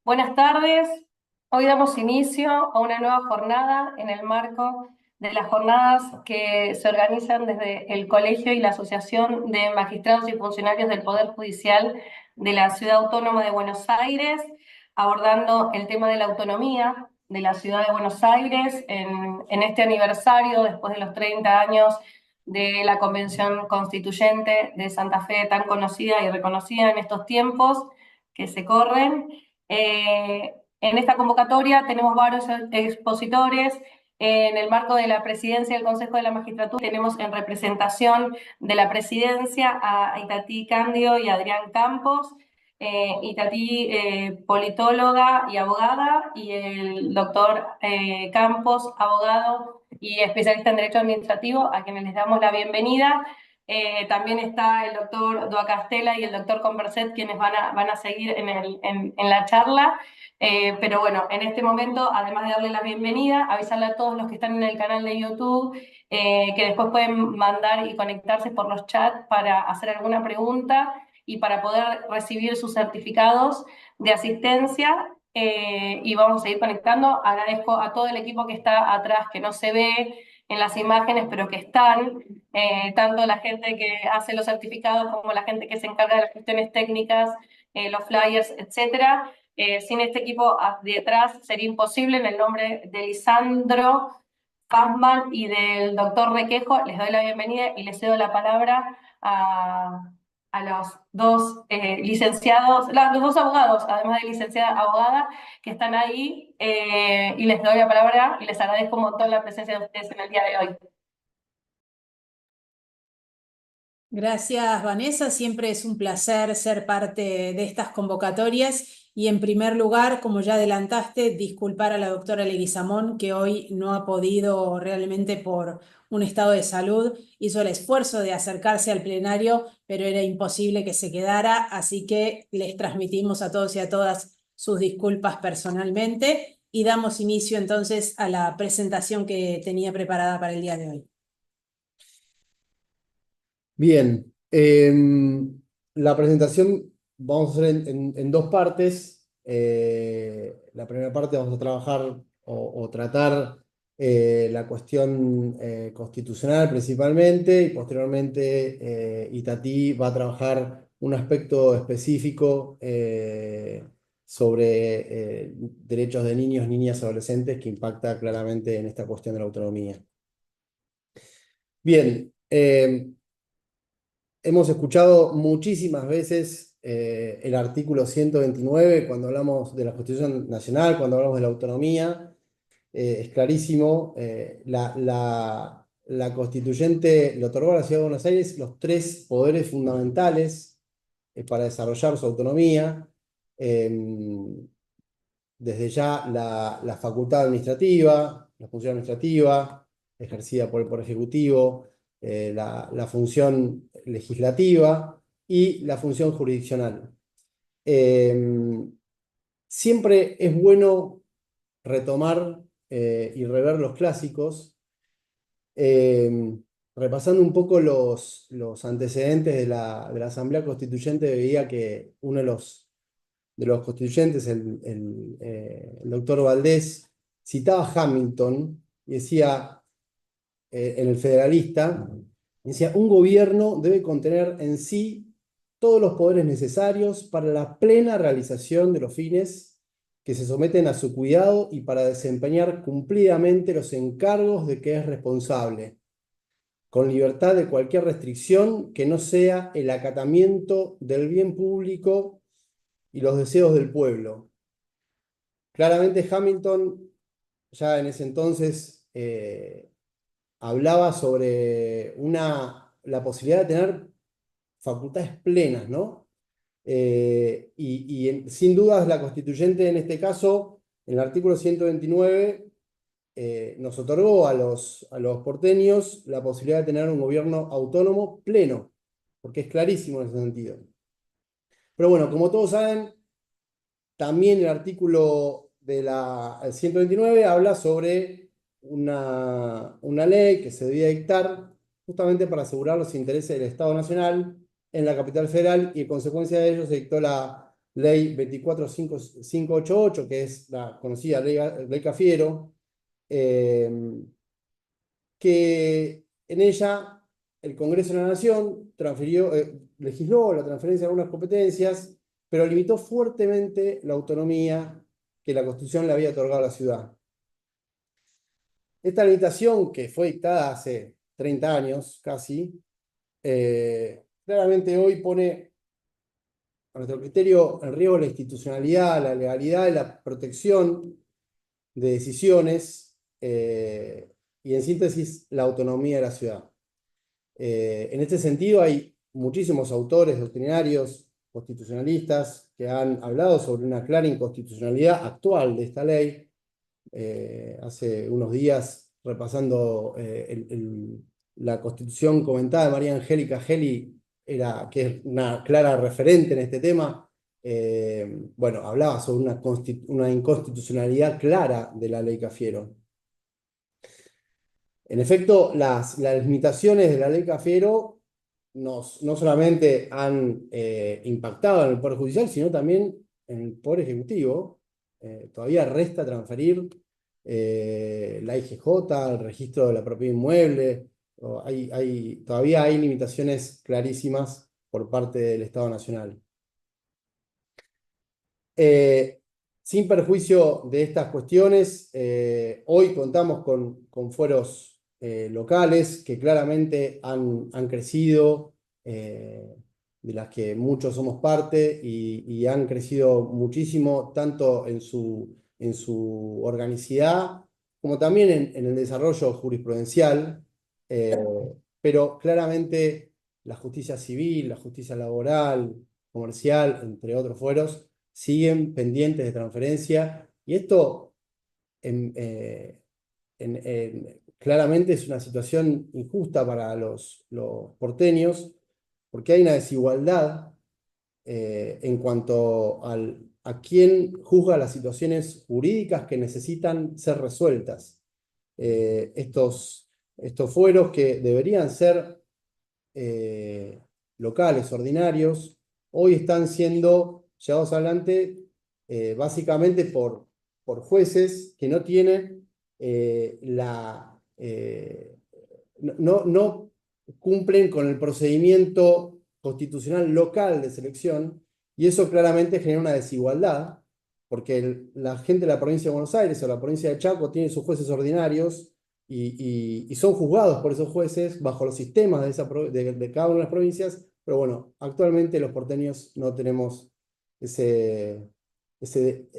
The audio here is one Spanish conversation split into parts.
Buenas tardes. Hoy damos inicio a una nueva jornada en el marco de las jornadas que se organizan desde el Colegio y la Asociación de Magistrados y Funcionarios del Poder Judicial de la Ciudad Autónoma de Buenos Aires, abordando el tema de la autonomía de la Ciudad de Buenos Aires en este aniversario, después de los 30 años de la Convención Constituyente de Santa Fe, tan conocida y reconocida en estos tiempos que se corren. En esta convocatoria tenemos varios expositores. En el marco de la presidencia del Consejo de la Magistratura tenemos en representación de la presidencia a Itatí Candio y Adrián Campos. Itatí, politóloga y abogada, y el doctor Campos, abogado y especialista en Derecho Administrativo, a quienes les damos la bienvenida. También está el doctor Duacastela y el doctor Converset, quienes van a seguir en la charla. Pero bueno, en este momento, además de darle la bienvenida, avisarle a todos los que están en el canal de YouTube que después pueden mandar y conectarse por los chats para hacer alguna pregunta y para poder recibir sus certificados de asistencia. Y vamos a seguir conectando. Agradezco a todo el equipo que está atrás, que no se ve en las imágenes, pero que están, tanto la gente que hace los certificados como la gente que se encarga de las cuestiones técnicas, los flyers, etcétera. Sin este equipo detrás sería imposible. En el nombre de Lisandro Fassman y del doctor Requejo, les doy la bienvenida y les cedo la palabra a los dos licenciados, los dos abogados, además de licenciada abogada, que están ahí, y les doy la palabra y les agradezco un montón la presencia de ustedes en el día de hoy. Gracias, Vanessa. Siempre es un placer ser parte de estas convocatorias y en primer lugar, como ya adelantaste, disculpar a la doctora Leguizamón que hoy no ha podido realmente por un estado de salud. Hizo el esfuerzo de acercarse al plenario, pero era imposible que se quedara, así que les transmitimos a todos y a todas sus disculpas personalmente y damos inicio entonces a la presentación que tenía preparada para el día de hoy. Bien, la presentación vamos a hacer en dos partes. La primera parte vamos a trabajar o tratar la cuestión constitucional principalmente, y posteriormente Itatí va a trabajar un aspecto específico sobre derechos de niños, niñas y adolescentes que impacta claramente en esta cuestión de la autonomía. Bien. Hemos escuchado muchísimas veces el artículo 129 cuando hablamos de la Constitución Nacional, cuando hablamos de la autonomía. Es clarísimo. La constituyente le otorgó a la Ciudad de Buenos Aires los tres poderes fundamentales para desarrollar su autonomía. Desde ya la facultad administrativa, la función administrativa ejercida por el Poder Ejecutivo, la función legislativa y la función jurisdiccional. Siempre es bueno retomar y rever los clásicos, repasando un poco los antecedentes de la Asamblea Constituyente. Veía que uno de los constituyentes, el doctor Valdés, citaba a Hamilton y decía, en el Federalista, decía: un gobierno debe contener en sí todos los poderes necesarios para la plena realización de los fines que se someten a su cuidado y para desempeñar cumplidamente los encargos de que es responsable, con libertad de cualquier restricción que no sea el acatamiento del bien público y los deseos del pueblo. Claramente Hamilton ya en ese entonces hablaba sobre la posibilidad de tener facultades plenas, ¿no? Sin dudas la constituyente en este caso, en el artículo 129, nos otorgó a los porteños la posibilidad de tener un gobierno autónomo pleno, porque es clarísimo en ese sentido. Pero bueno, como todos saben, también el artículo de la 129 habla sobre una ley que se debía dictar justamente para asegurar los intereses del Estado Nacional en la capital federal, y en consecuencia de ello se dictó la Ley 24588, que es la conocida Ley Cafiero, que en ella el Congreso de la Nación legisló la transferencia de algunas competencias, pero limitó fuertemente la autonomía que la Constitución le había otorgado a la ciudad. Esta limitación, que fue dictada hace 30 años casi, claramente hoy pone a nuestro criterio en riesgo la institucionalidad, la legalidad y la protección de decisiones y, en síntesis, la autonomía de la ciudad. En este sentido, hay muchísimos autores doctrinarios, constitucionalistas, que han hablado sobre una clara inconstitucionalidad actual de esta ley. Hace unos días, repasando la Constitución comentada de María Angélica Gelli, que es una clara referente en este tema, bueno, hablaba sobre una inconstitucionalidad clara de la ley Cafiero. En efecto, las limitaciones de la ley Cafiero no solamente han impactado en el Poder Judicial, sino también en el Poder Ejecutivo. Todavía resta transferir la IGJ, el registro de la propiedad inmueble. Todavía hay limitaciones clarísimas por parte del Estado Nacional. Sin perjuicio de estas cuestiones, hoy contamos con fueros locales que claramente han crecido, de las que muchos somos parte, y han crecido muchísimo, tanto en su organicidad como también en el desarrollo jurisprudencial, pero claramente la justicia civil, la justicia laboral, comercial, entre otros fueros, siguen pendientes de transferencia, y esto claramente es una situación injusta para los porteños, porque hay una desigualdad en cuanto a quién juzga las situaciones jurídicas que necesitan ser resueltas. Estos fueros, que deberían ser locales, ordinarios, hoy están siendo llevados adelante básicamente por jueces que no tienen no cumplen con el procedimiento constitucional local de selección, y eso claramente genera una desigualdad, porque la gente de la provincia de Buenos Aires o la provincia de Chaco tiene sus jueces ordinarios y son juzgados por esos jueces bajo los sistemas de cada una de las provincias, pero bueno, actualmente los porteños no tenemos el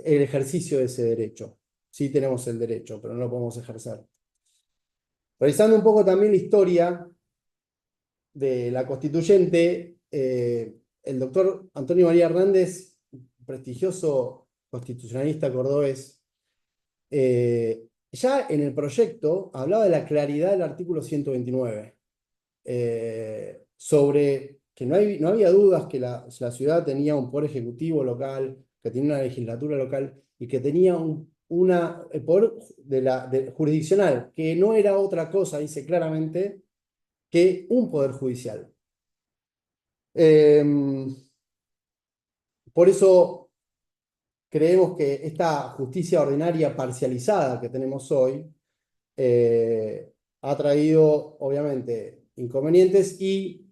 ejercicio de ese derecho. Sí tenemos el derecho, pero no lo podemos ejercer. Revisando un poco también la historia de la constituyente, el doctor Antonio María Hernández, prestigioso constitucionalista cordobés, ya en el proyecto hablaba de la claridad del artículo 129, sobre que no había dudas que la ciudad tenía un poder ejecutivo local, que tenía una legislatura local y que tenía el poder jurisdiccional, que no era otra cosa, dice claramente, que un poder judicial. Por eso creemos que esta justicia ordinaria parcializada que tenemos hoy ha traído, obviamente, inconvenientes, y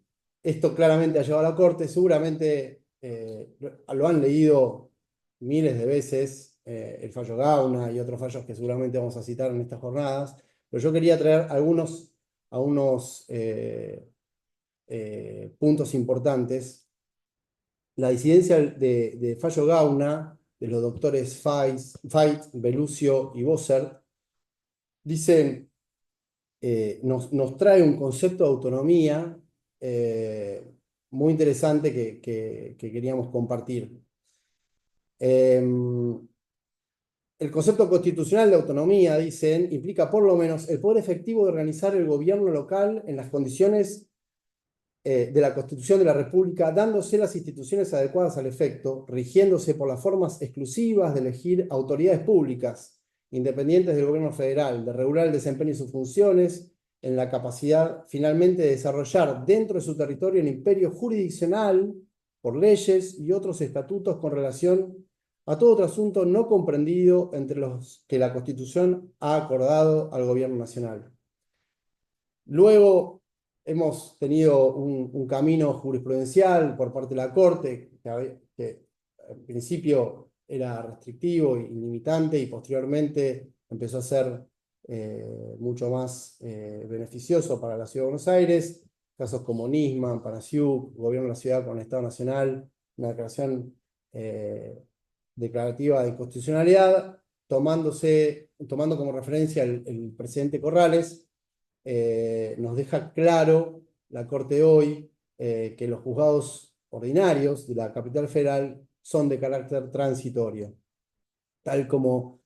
esto claramente ha llevado a la Corte. Seguramente lo han leído miles de veces, el fallo Gauna y otros fallos que seguramente vamos a citar en estas jornadas, pero yo quería traer algunos puntos importantes. La disidencia de fallo Gauna, de los doctores Fait, Belucio y Bossert, dicen, nos trae un concepto de autonomía muy interesante que queríamos compartir. El concepto constitucional de autonomía, dicen, implica por lo menos el poder efectivo de organizar el gobierno local en las condiciones de la Constitución de la República, dándose las instituciones adecuadas al efecto, rigiéndose por las formas exclusivas de elegir autoridades públicas, independientes del gobierno federal, de regular el desempeño de sus funciones, en la capacidad finalmente de desarrollar dentro de su territorio el imperio jurisdiccional por leyes y otros estatutos con relación a todo otro asunto no comprendido entre los que la Constitución ha acordado al Gobierno Nacional. Luego hemos tenido un camino jurisprudencial por parte de la Corte, que en principio era restrictivo y limitante, y posteriormente empezó a ser mucho más beneficioso para la Ciudad de Buenos Aires. Casos como Nisman, Panasiuk, Gobierno de la Ciudad con el Estado Nacional, una declaración declarativa de inconstitucionalidad, tomando como referencia el presidente Corrales. Nos deja claro la Corte hoy que los juzgados ordinarios de la capital federal son de carácter transitorio, tal como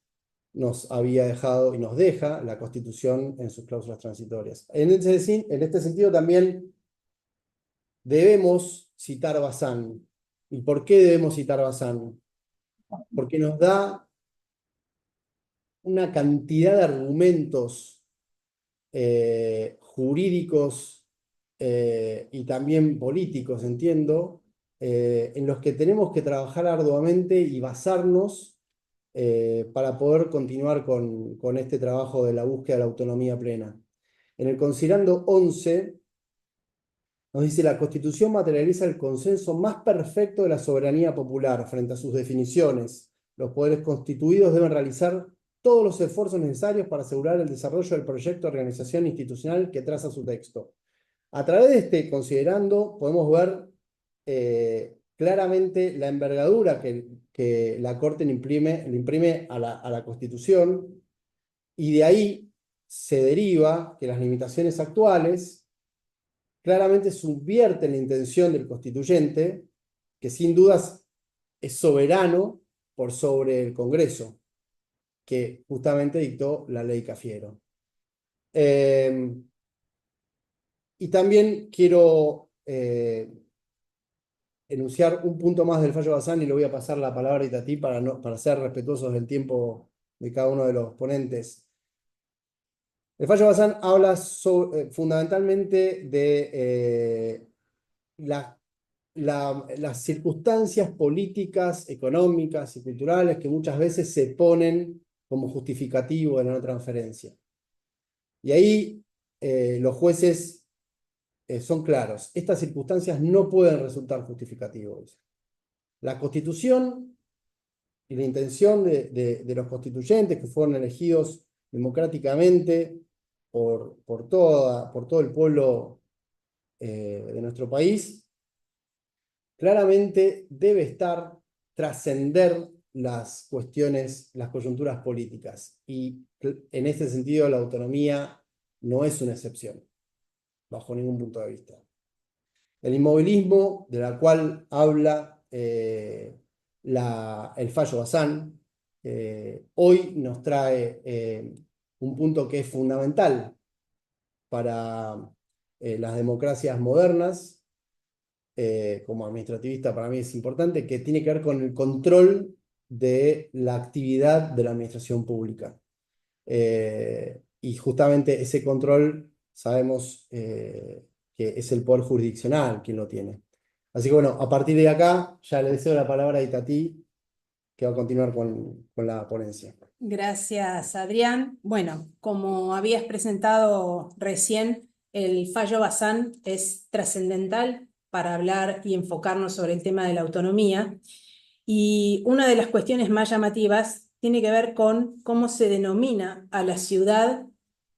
nos había dejado y nos deja la Constitución en sus cláusulas transitorias. En este sentido también debemos citar Bazán. ¿Y por qué debemos citar Bazán? Porque nos da una cantidad de argumentos jurídicos y también políticos, entiendo, en los que tenemos que trabajar arduamente y basarnos para poder continuar con este trabajo de la búsqueda de la autonomía plena. En el considerando 11 nos dice: la Constitución materializa el consenso más perfecto de la soberanía popular frente a sus definiciones. Los poderes constituidos deben realizar todos los esfuerzos necesarios para asegurar el desarrollo del proyecto de organización institucional que traza su texto. A través de este considerando podemos ver claramente la envergadura que la Corte le imprime a la Constitución, y de ahí se deriva que las limitaciones actuales claramente subvierten la intención del constituyente, que sin dudas es soberano por sobre el Congreso, que justamente dictó la ley Cafiero. Y también quiero enunciar un punto más del fallo Bazán, y le voy a pasar la palabra a Itatí para ser respetuosos del tiempo de cada uno de los ponentes. El fallo Bazán habla fundamentalmente de las circunstancias políticas, económicas y culturales que muchas veces se ponen como justificativo de la no transferencia. Y ahí los jueces son claros: estas circunstancias no pueden resultar justificativos. La Constitución y la intención de los constituyentes, que fueron elegidos democráticamente por todo el pueblo de nuestro país, claramente debe trascender las cuestiones, las coyunturas políticas. Y en este sentido la autonomía no es una excepción, bajo ningún punto de vista. El inmovilismo, de la cual habla el fallo Bazán, hoy nos trae un punto que es fundamental para las democracias modernas. Como administrativista, para mí es importante, que tiene que ver con el control de la actividad de la administración pública. Y justamente ese control sabemos que es el poder jurisdiccional quien lo tiene. Así que bueno, a partir de acá ya le deseo la palabra a Itatí, que va a continuar con la ponencia. Gracias, Adrián. Bueno, como habías presentado recién, el fallo Bazán es trascendental para hablar y enfocarnos sobre el tema de la autonomía. Y una de las cuestiones más llamativas tiene que ver con cómo se denomina a la ciudad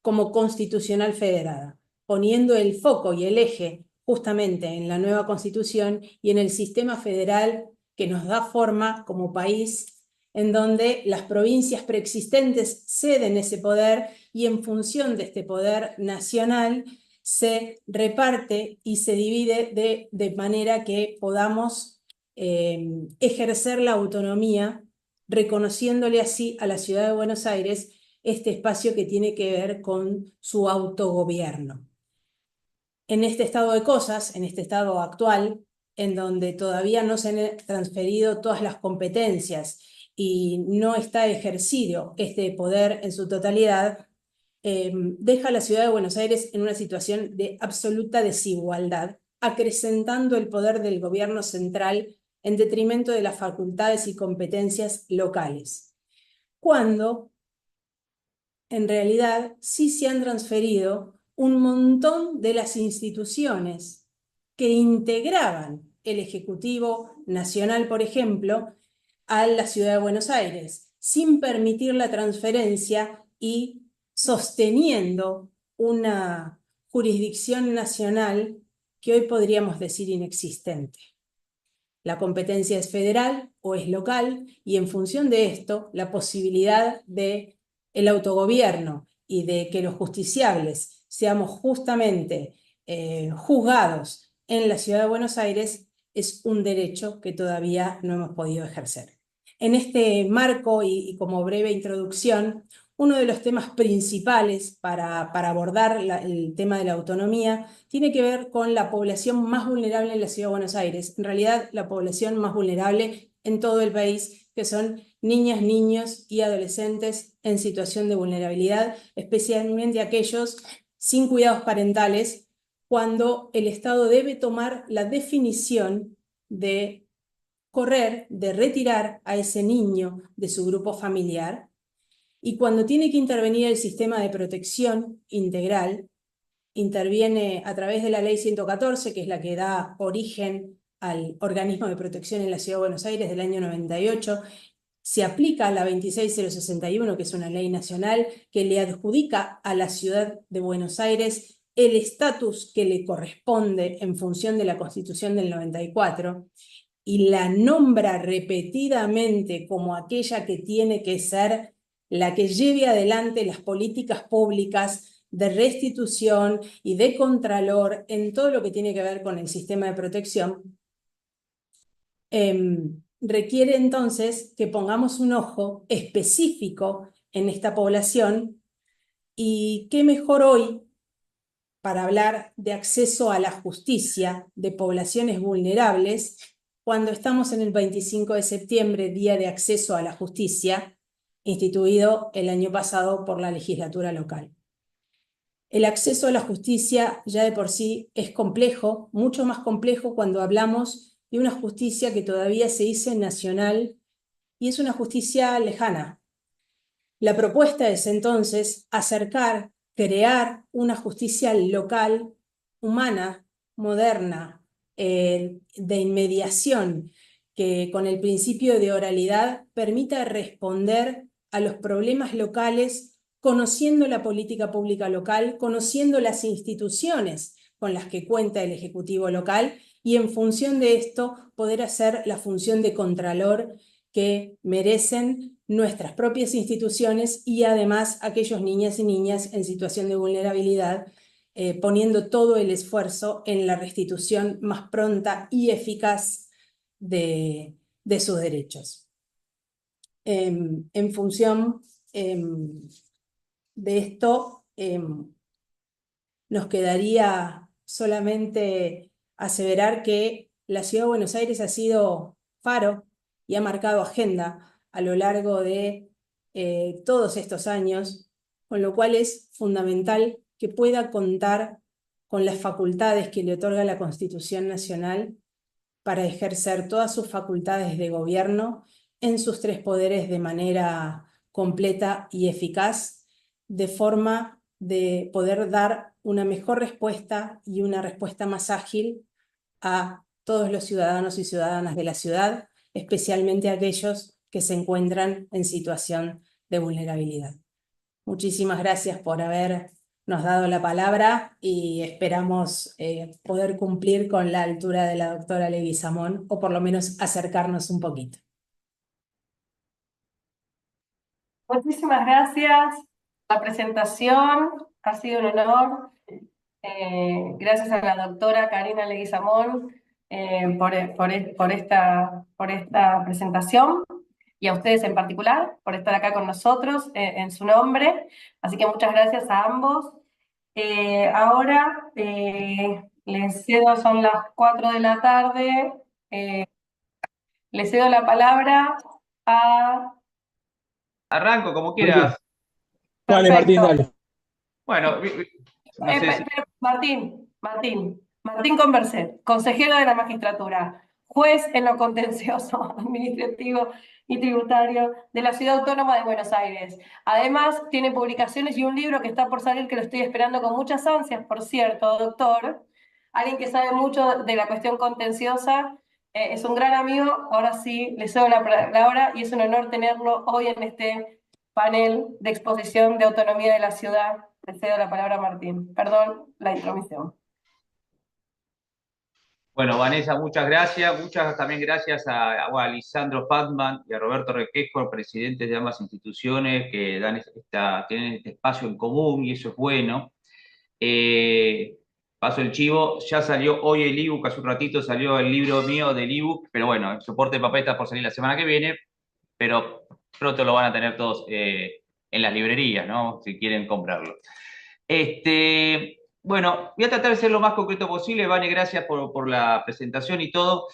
como constitucional federada, poniendo el foco y el eje justamente en la nueva Constitución y en el sistema federal que nos da forma como país, en donde las provincias preexistentes ceden ese poder y en función de este poder nacional se reparte y se divide de manera que podamos ejercer la autonomía, reconociéndole así a la ciudad de Buenos Aires este espacio que tiene que ver con su autogobierno. En este estado de cosas, en este estado actual, en donde todavía no se han transferido todas las competencias y no está ejercido este poder en su totalidad, deja a la ciudad de Buenos Aires en una situación de absoluta desigualdad acrecentando el poder del gobierno central en detrimento de las facultades y competencias locales, cuando en realidad sí se han transferido un montón de las instituciones que integraban el Ejecutivo Nacional, por ejemplo, a la Ciudad de Buenos Aires, sin permitir la transferencia y sosteniendo una jurisdicción nacional que hoy podríamos decir inexistente. La competencia es federal o es local, y en función de esto, la posibilidad de el autogobierno y de que los justiciables seamos justamente juzgados en la Ciudad de Buenos Aires es un derecho que todavía no hemos podido ejercer. En este marco y como breve introducción, uno de los temas principales para abordar el tema de la autonomía tiene que ver con la población más vulnerable en la Ciudad de Buenos Aires. En realidad, la población más vulnerable en todo el país, que son niñas, niños y adolescentes en situación de vulnerabilidad, especialmente aquellos sin cuidados parentales, cuando el Estado debe tomar la definición de correr, de retirar a ese niño de su grupo familiar, y cuando tiene que intervenir el sistema de protección integral, interviene a través de la Ley 114, que es la que da origen al organismo de protección en la Ciudad de Buenos Aires del año 98, se aplica la 26061, que es una ley nacional que le adjudica a la Ciudad de Buenos Aires el estatus que le corresponde en función de la Constitución del 94, y la nombra repetidamente como aquella que tiene que ser la que lleve adelante las políticas públicas de restitución y de contralor en todo lo que tiene que ver con el sistema de protección, requiere entonces que pongamos un ojo específico en esta población. Y qué mejor hoy para hablar de acceso a la justicia de poblaciones vulnerables, cuando estamos en el 25 de septiembre, Día de Acceso a la Justicia, instituido el año pasado por la legislatura local. El acceso a la justicia ya de por sí es complejo, mucho más complejo cuando hablamos de una justicia que todavía se dice nacional y es una justicia lejana. La propuesta es entonces acercar, crear una justicia local, humana, moderna, de inmediación, que con el principio de oralidad permita responder a los problemas locales, conociendo la política pública local, conociendo las instituciones con las que cuenta el Ejecutivo local, y en función de esto poder hacer la función de contralor que merecen nuestras propias instituciones y además aquellos niñas y niñas en situación de vulnerabilidad, poniendo todo el esfuerzo en la restitución más pronta y eficaz de sus derechos. En función de esto, nos quedaría solamente aseverar que la Ciudad de Buenos Aires ha sido faro y ha marcado agenda a lo largo de todos estos años, con lo cual es fundamental que pueda contar con las facultades que le otorga la Constitución Nacional para ejercer todas sus facultades de gobierno en sus tres poderes de manera completa y eficaz, de forma de poder dar una mejor respuesta y una respuesta más ágil a todos los ciudadanos y ciudadanas de la ciudad, especialmente aquellos que se encuentran en situación de vulnerabilidad. Muchísimas gracias por habernos dado la palabra y esperamos poder cumplir con la altura de la doctora Leguizamón, o por lo menos acercarnos un poquito. Muchísimas gracias. La presentación ha sido un honor. Gracias a la doctora Karina Leguizamón por esta presentación, y a ustedes en particular por estar acá con nosotros en su nombre. Así que muchas gracias a ambos. Ahora les cedo, son las 4 de la tarde, les cedo la palabra a... Arranco como quieras. Dale, Martín, Perfecto. dale. Bueno, no sé si... Martín, Martín Converset, consejero de la magistratura, juez en lo contencioso, administrativo y tributario de la Ciudad Autónoma de Buenos Aires. Además, tiene publicaciones y un libro que está por salir, que lo estoy esperando con muchas ansias, por cierto, doctor. Alguien que sabe mucho de la cuestión contenciosa, es un gran amigo. Ahora sí, le cedo la palabra y es un honor tenerlo hoy en este panel de exposición de autonomía de la ciudad. Le cedo la palabra a Martín. Perdón la intromisión. Bueno, Vanessa, muchas gracias. Muchas también gracias a Lisandro Pazman y a Roberto Requesco, presidentes de ambas instituciones, que tienen este espacio en común y eso es bueno. Eh, Paso el chivo, ya salió hoy el ebook, hace un ratito salió el libro mío del ebook, pero bueno, el soporte de papel está por salir la semana que viene, pero pronto lo van a tener todos en las librerías, ¿no? Si quieren comprarlo. Bueno, voy a tratar de ser lo más concreto posible. Vane, gracias por la presentación y todo.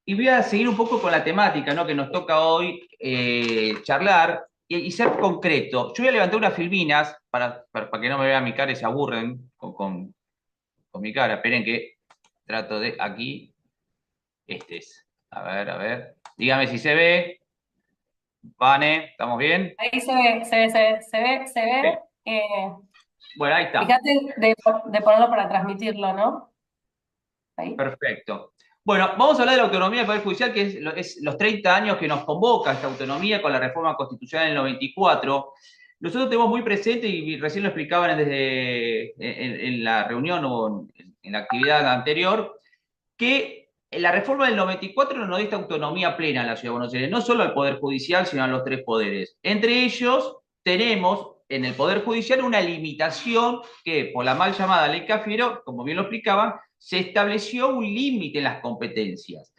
Y voy a seguir un poco con la temática, ¿no? Que nos toca hoy charlar y ser concreto. Yo voy a levantar unas filminas para que no me vean mi cara y se aburren con mi cara. Esperen que trato de aquí. Este es. A ver, a ver. Dígame si se ve. Vane, ¿estamos bien? Ahí se ve, se ve. Sí. Bueno, ahí está. Fíjate de ponerlo para transmitirlo, ¿no? Ahí. Perfecto. Bueno, vamos a hablar de la autonomía del Poder Judicial, que es los 30 años que nos convoca esta autonomía con la reforma constitucional del 94. Nosotros tenemos muy presente, y recién lo explicaban en la reunión o en la actividad anterior, que la reforma del 94 nos da esta autonomía plena a la Ciudad de Buenos Aires, no solo al Poder Judicial, sino a los tres poderes. Entre ellos tenemos en el Poder Judicial una limitación que, por la mal llamada Ley Cafiero, como bien lo explicaban, se estableció un límite en las competencias.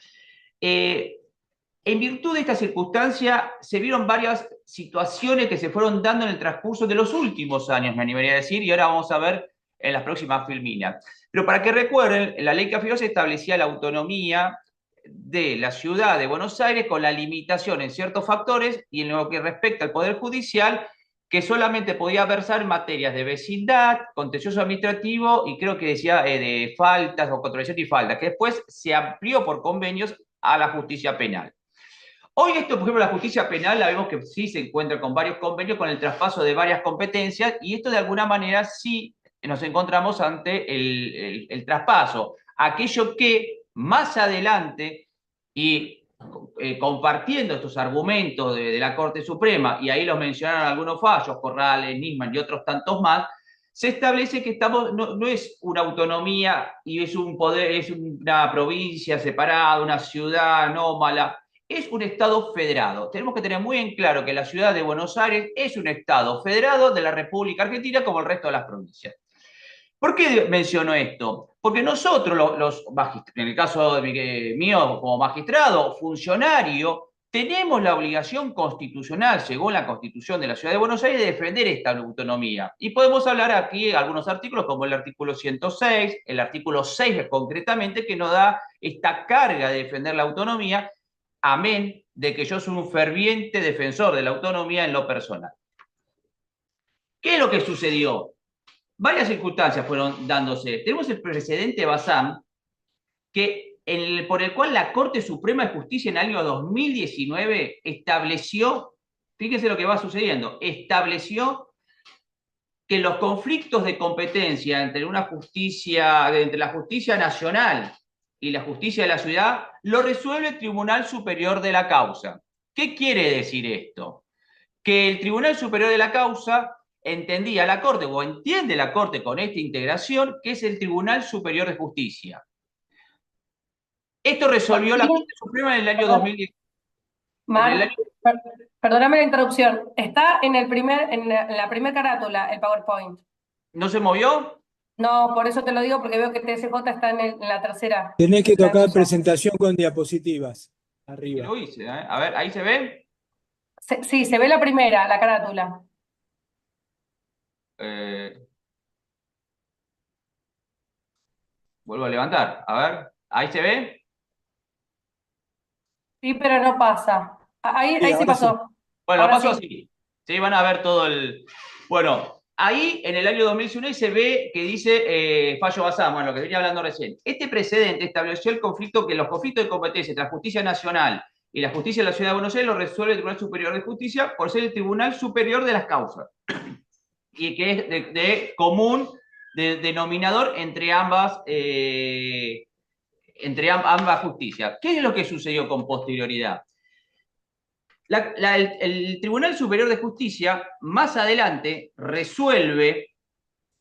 En virtud de esta circunstancia, se vieron varias situaciones que se fueron dando en el transcurso de los últimos años, me animaría a decir, y ahora vamos a ver en las próximas filminas. Pero para que recuerden, la ley Cafiero se establecía la autonomía de la ciudad de Buenos Aires con la limitación en ciertos factores y en lo que respecta al Poder Judicial, que solamente podía versar en materias de vecindad, contencioso administrativo y creo que decía de faltas o contravención y faltas, que después se amplió por convenios a la justicia penal. Hoy esto, por ejemplo, la justicia penal la vemos que sí se encuentra con varios convenios, con el traspaso de varias competencias, y esto de alguna manera sí nos encontramos ante el traspaso. Aquello que más adelante, y compartiendo estos argumentos de la Corte Suprema, y ahí los mencionaron algunos fallos, Corrales, Nisman y otros tantos más, se establece que no es una autonomía y es un poder, es una provincia separada, una ciudad anómala, es un Estado federado. Tenemos que tener muy en claro que la ciudad de Buenos Aires es un Estado federado de la República Argentina como el resto de las provincias. ¿Por qué menciono esto? Porque nosotros, los magistrados, en el caso mío como magistrado, funcionario, tenemos la obligación constitucional, según la Constitución de la Ciudad de Buenos Aires, de defender esta autonomía. Y podemos hablar aquí de algunos artículos, como el artículo 106, el artículo 6 concretamente, que nos da esta carga de defender la autonomía, amén de que yo soy un ferviente defensor de la autonomía en lo personal. ¿Qué es lo que sucedió? Varias circunstancias fueron dándose. Tenemos el precedente Bazán, por el cual la Corte Suprema de Justicia en el año 2019 estableció, fíjense lo que va sucediendo, estableció que los conflictos de competencia entre la justicia nacional y la justicia de la ciudad lo resuelve el Tribunal Superior de la Causa. ¿Qué quiere decir esto? Que el Tribunal Superior de la Causa entendía la Corte, o entiende la Corte con esta integración, que es el Tribunal Superior de Justicia. Esto resolvió la Corte Suprema en el año 2010. Perdóname la interrupción. Está en la primera carátula, el PowerPoint. ¿No se movió? No, por eso te lo digo, porque veo que TSJ está en la tercera. Tenés que tocar presentación con diapositivas. Arriba. Lo hice, ¿eh? A ver, ¿ahí se ve? Sí, se ve la primera, la carátula. Vuelvo a levantar. A ver, ¿ahí se ve? Sí, pero no pasa. Ahí sí ahora pasó. Bueno, Ahora paso sí. así. Sí, van a ver todo el... Bueno, ahí en el año 2019 se ve que dice fallo Bazán, bueno, lo que venía hablando recién. Este precedente estableció el conflicto, que los conflictos de competencia entre la justicia nacional y la justicia de la Ciudad de Buenos Aires lo resuelve el Tribunal Superior de Justicia por ser el tribunal superior de las causas. Y que es de común denominador entre ambas justicias. ¿Qué es lo que sucedió con posterioridad? El Tribunal Superior de Justicia más adelante resuelve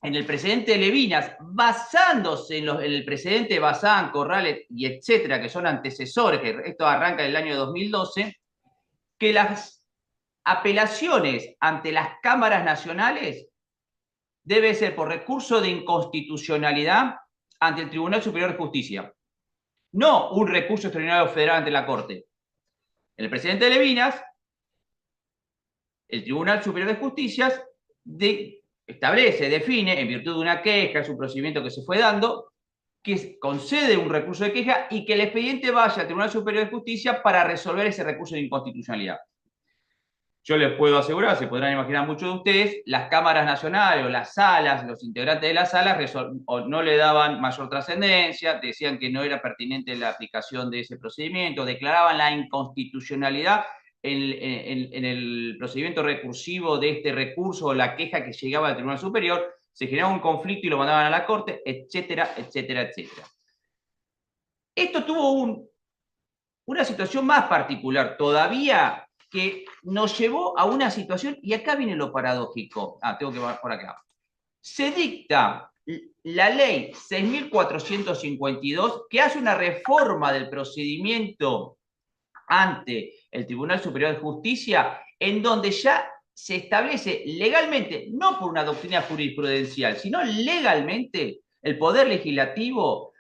en el precedente de Levinas, basándose en el precedente de Bazán, Corrales y etcétera, que son antecesores, que esto arranca en el año 2012, que las apelaciones ante las cámaras nacionales debe ser por recurso de inconstitucionalidad ante el Tribunal Superior de Justicia, no un recurso extraordinario federal ante la Corte. El presidente de Levinas, el Tribunal Superior de Justicia establece, define, en virtud de una queja, es un procedimiento que se fue dando, que concede un recurso de queja y que el expediente vaya al Tribunal Superior de Justicia para resolver ese recurso de inconstitucionalidad. Yo les puedo asegurar, se podrán imaginar muchos de ustedes, las cámaras nacionales o las salas, los integrantes de las salas no le daban mayor trascendencia, decían que no era pertinente la aplicación de ese procedimiento, declaraban la inconstitucionalidad en el procedimiento recursivo de este recurso o la queja que llegaba al Tribunal Superior, se generaba un conflicto y lo mandaban a la Corte, etcétera, etcétera, etcétera. Esto tuvo una situación más particular todavía, que nos llevó a una situación, y acá viene lo paradójico. Tengo que ir por acá. Se dicta la ley 6.452, que hace una reforma del procedimiento ante el Tribunal Superior de Justicia, en donde ya se establece legalmente, no por una doctrina jurisprudencial, sino legalmente, el Poder Legislativo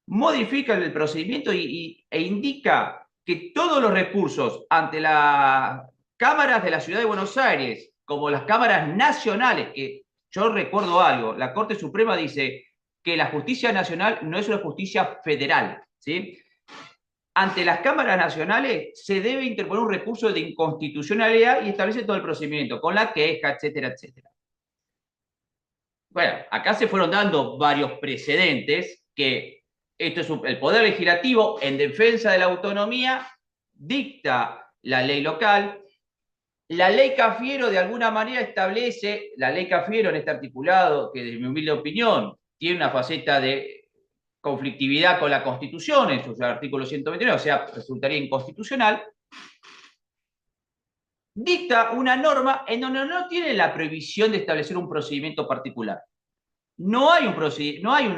modifica el procedimiento e indica que todos los recursos ante las cámaras de la Ciudad de Buenos Aires, como las cámaras nacionales, que yo recuerdo algo, la Corte Suprema dice que la justicia nacional no es una justicia federal, ¿sí? Ante las cámaras nacionales se debe interponer un recurso de inconstitucionalidad y establece todo el procedimiento, con la queja, etcétera, etcétera. Bueno, acá se fueron dando varios precedentes que esto es el Poder Legislativo, en defensa de la autonomía, dicta la ley local. La ley Cafiero, de alguna manera, establece, la ley Cafiero en este articulado, que desde mi humilde opinión tiene una faceta de conflictividad con la Constitución, en su artículo 129, o sea, resultaría inconstitucional, dicta una norma en donde no tiene la prohibición de establecer un procedimiento particular. No hay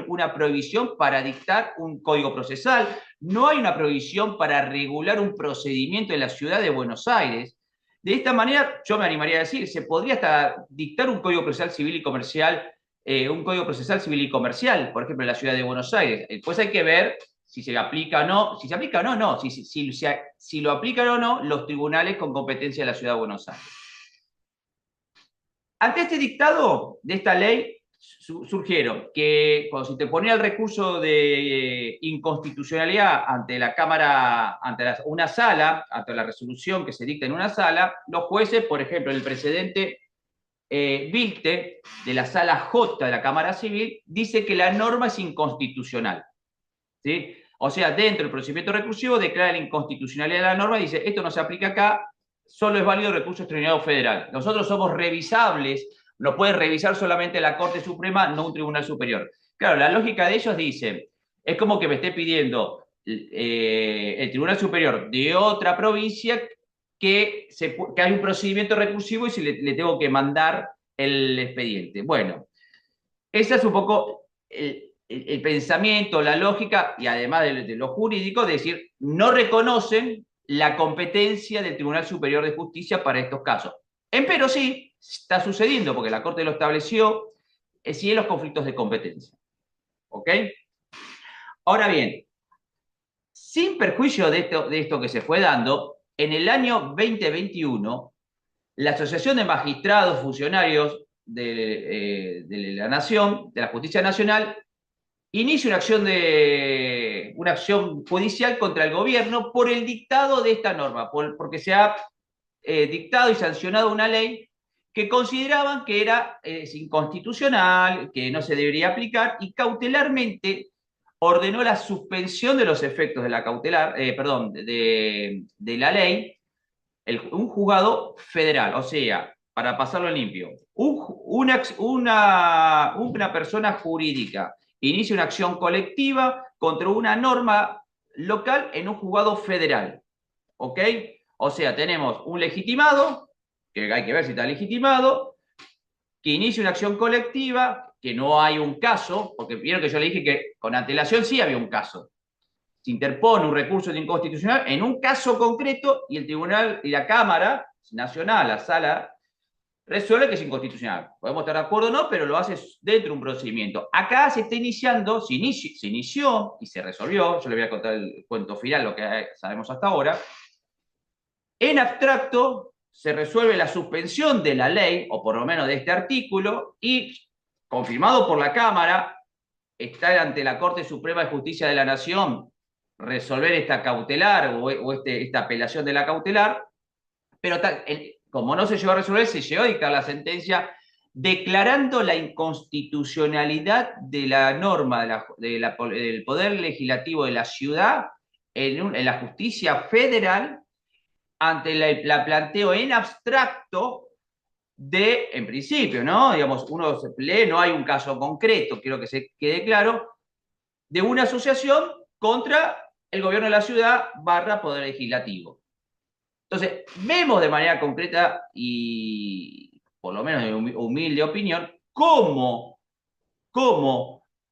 una prohibición para dictar un código procesal, no hay una prohibición para regular un procedimiento en la Ciudad de Buenos Aires. De esta manera, yo me animaría a decir, se podría hasta dictar un código procesal civil y comercial, por ejemplo, en la Ciudad de Buenos Aires. Después hay que ver si se aplica o no, si lo aplican o no los tribunales con competencia de la Ciudad de Buenos Aires. Ante este dictado de esta ley, surgieron que cuando se interponía el recurso de inconstitucionalidad ante la Cámara, una sala, ante la resolución que se dicta en una sala, los jueces, por ejemplo, en el precedente Vilte, de la sala J de la Cámara Civil, dice que la norma es inconstitucional, ¿sí? O sea, dentro del procedimiento recursivo declara la inconstitucionalidad de la norma y dice, esto no se aplica acá, solo es válido el recurso extraordinario federal. Nosotros somos revisables, lo puede revisar solamente la Corte Suprema, no un tribunal superior. Claro, la lógica de ellos dice, es como que me esté pidiendo el Tribunal Superior de otra provincia que hay un procedimiento recursivo y si le tengo que mandar el expediente. Bueno, ese es un poco el pensamiento, la lógica, y además de lo jurídico, de decir, no reconocen la competencia del Tribunal Superior de Justicia para estos casos. Empero sí, está sucediendo, porque la Corte lo estableció, sí en los conflictos de competencia. ¿Ok? Ahora bien, sin perjuicio de esto que se fue dando, en el año 2021, la Asociación de Magistrados Funcionarios de la Nación, de la Justicia Nacional, inicia una acción judicial contra el gobierno por el dictado de esta norma, porque se ha dictado y sancionado una ley que consideraban que es inconstitucional, que no se debería aplicar, y cautelarmente ordenó la suspensión de los efectos de la cautelar, perdón, de la ley, un juzgado federal, o sea, para pasarlo limpio, una persona jurídica inicia una acción colectiva contra una norma local en un juzgado federal, ¿ok? O sea, tenemos un legitimado, que hay que ver si está legitimado, que inicia una acción colectiva, que no hay un caso, porque vieron que yo le dije que con antelación sí había un caso. Se interpone un recurso de inconstitucional en un caso concreto y el tribunal y la Cámara Nacional, la sala, resuelve que es inconstitucional. Podemos estar de acuerdo o no, pero lo hace dentro de un procedimiento. Acá se está iniciando, se inició y se resolvió, yo le voy a contar el cuento final, lo que sabemos hasta ahora. En abstracto, se resuelve la suspensión de la ley, o por lo menos de este artículo, y confirmado por la Cámara, está ante la Corte Suprema de Justicia de la Nación resolver esta cautelar o esta apelación de la cautelar, pero como no se llegó a resolver, se llegó a dictar la sentencia declarando la inconstitucionalidad de la norma del Poder Legislativo de la ciudad en la justicia federal ante la planteo en abstracto en principio, ¿no? Digamos, uno se lee, no hay un caso concreto, quiero que se quede claro, de una asociación contra el gobierno de la ciudad / Poder Legislativo. Entonces, vemos de manera concreta y, por lo menos de humilde opinión, cómo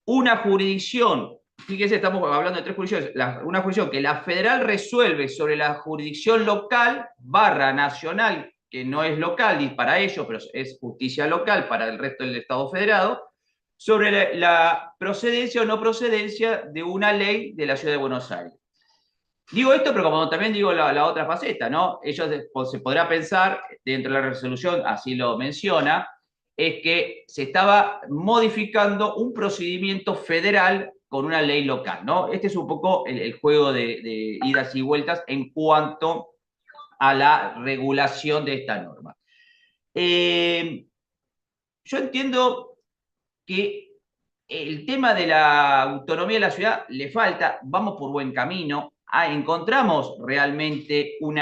una jurisdicción, fíjense, estamos hablando de 3 jurisdicciones, una jurisdicción que la federal resuelve sobre la jurisdicción local / nacional, que no es local para ellos, pero es justicia local para el resto del Estado federado, sobre la procedencia o no procedencia de una ley de la Ciudad de Buenos Aires. Digo esto, pero como también digo la otra faceta, ¿no? Se podrá pensar, dentro de la resolución, así lo menciona, es que se estaba modificando un procedimiento federal con una ley local, ¿no? Este es un poco el juego de idas y vueltas en cuanto a la regulación de esta norma. Yo entiendo que el tema de la autonomía de la ciudad le falta, vamos por buen camino, encontramos realmente un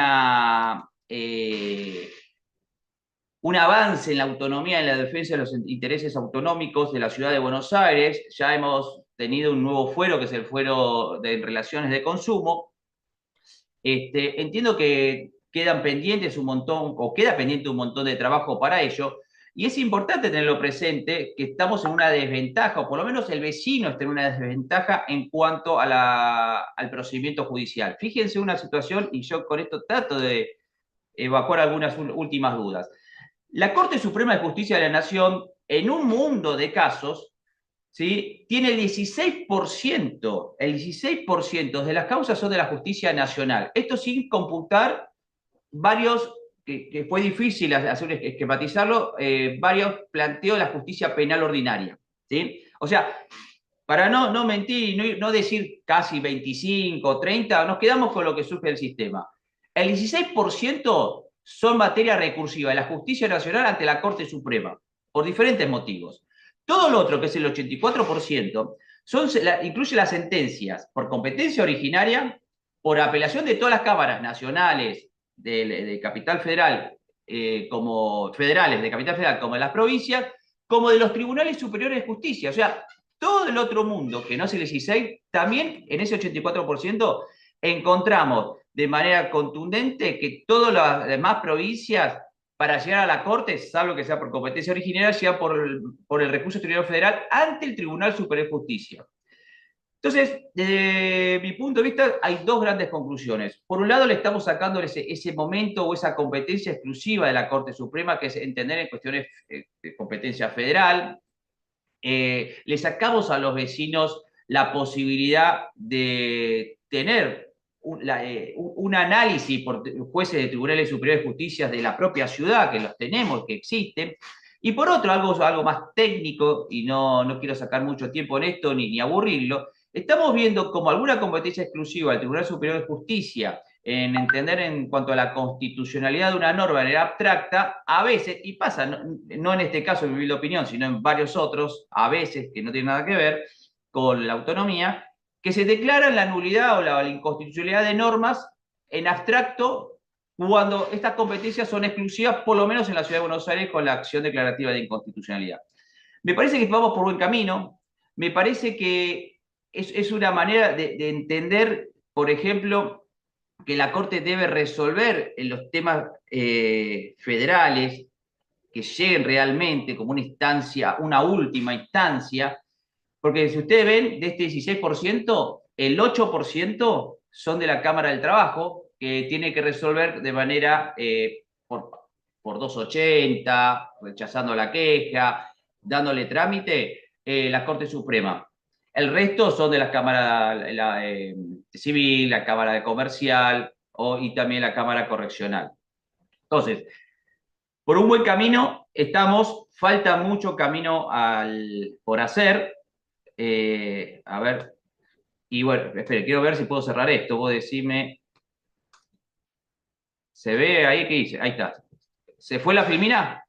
avance en la autonomía, en la defensa de los intereses autonómicos de la ciudad de Buenos Aires. Ya hemos tenido un nuevo fuero, que es el fuero de relaciones de consumo. Entiendo que quedan pendientes un montón, o queda pendiente un montón de trabajo para ello, y es importante tenerlo presente, que estamos en una desventaja, o por lo menos el vecino está en una desventaja en cuanto al procedimiento judicial. Fíjense una situación, y yo con esto trato de evacuar algunas últimas dudas. La Corte Suprema de Justicia de la Nación, en un mundo de casos, ¿sí?, tiene el 16% de las causas son de la justicia nacional. Esto sin computar varios, que fue difícil esquematizarlo, varios planteos de la justicia penal ordinaria, ¿sí? O sea, para no mentir y no decir casi 25, 30, nos quedamos con lo que surge del sistema. El 16% son materia recursiva de la justicia nacional ante la Corte Suprema, por diferentes motivos. Todo lo otro, que es el 84%, incluye las sentencias por competencia originaria, por apelación de todas las cámaras nacionales de Capital Federal, como federales de Capital Federal, como de las provincias, como de los tribunales superiores de justicia. O sea, todo el otro mundo, que no es el 16, también en ese 84% encontramos de manera contundente que todas las demás provincias, para llegar a la Corte, salvo que sea por competencia originaria, llegan por el recurso del Tribunal Federal ante el Tribunal Superior de Justicia. Entonces, desde mi punto de vista, hay 2 grandes conclusiones. Por un lado, le estamos sacando ese momento o esa competencia exclusiva de la Corte Suprema, que es entender en cuestiones de competencia federal. Le sacamos a los vecinos la posibilidad de tener un análisis por jueces de tribunales superiores de justicia de la propia ciudad, que los tenemos, que existen. Y por otro, algo más técnico, y no quiero sacar mucho tiempo en esto ni aburrirlo, estamos viendo como alguna competencia exclusiva del Tribunal Superior de Justicia en entender en cuanto a la constitucionalidad de una norma de manera abstracta, a veces, y pasa, no en este caso en mi opinión, sino en varios otros, a veces, que no tienen nada que ver con la autonomía, que se declaran la nulidad o la inconstitucionalidad de normas en abstracto cuando estas competencias son exclusivas, por lo menos en la Ciudad de Buenos Aires, con la acción declarativa de inconstitucionalidad. Me parece que vamos por buen camino, me parece que es una manera de entender, por ejemplo, que la Corte debe resolver en los temas federales, que lleguen realmente como una instancia, una última instancia, porque si ustedes ven, de este 16%, el 8% son de la Cámara del Trabajo, que tiene que resolver de manera por 280, rechazando la queja, dándole trámite, la Corte Suprema. El resto son de la Cámara Civil, la Cámara de Comercial y también la Cámara Correccional. Entonces, por un buen camino estamos, falta mucho camino por hacer. A ver, y bueno, espere, quiero ver si puedo cerrar esto. Vos decime. ¿Se ve ahí? ¿Qué dice? Ahí está. ¿Se fue la filmina?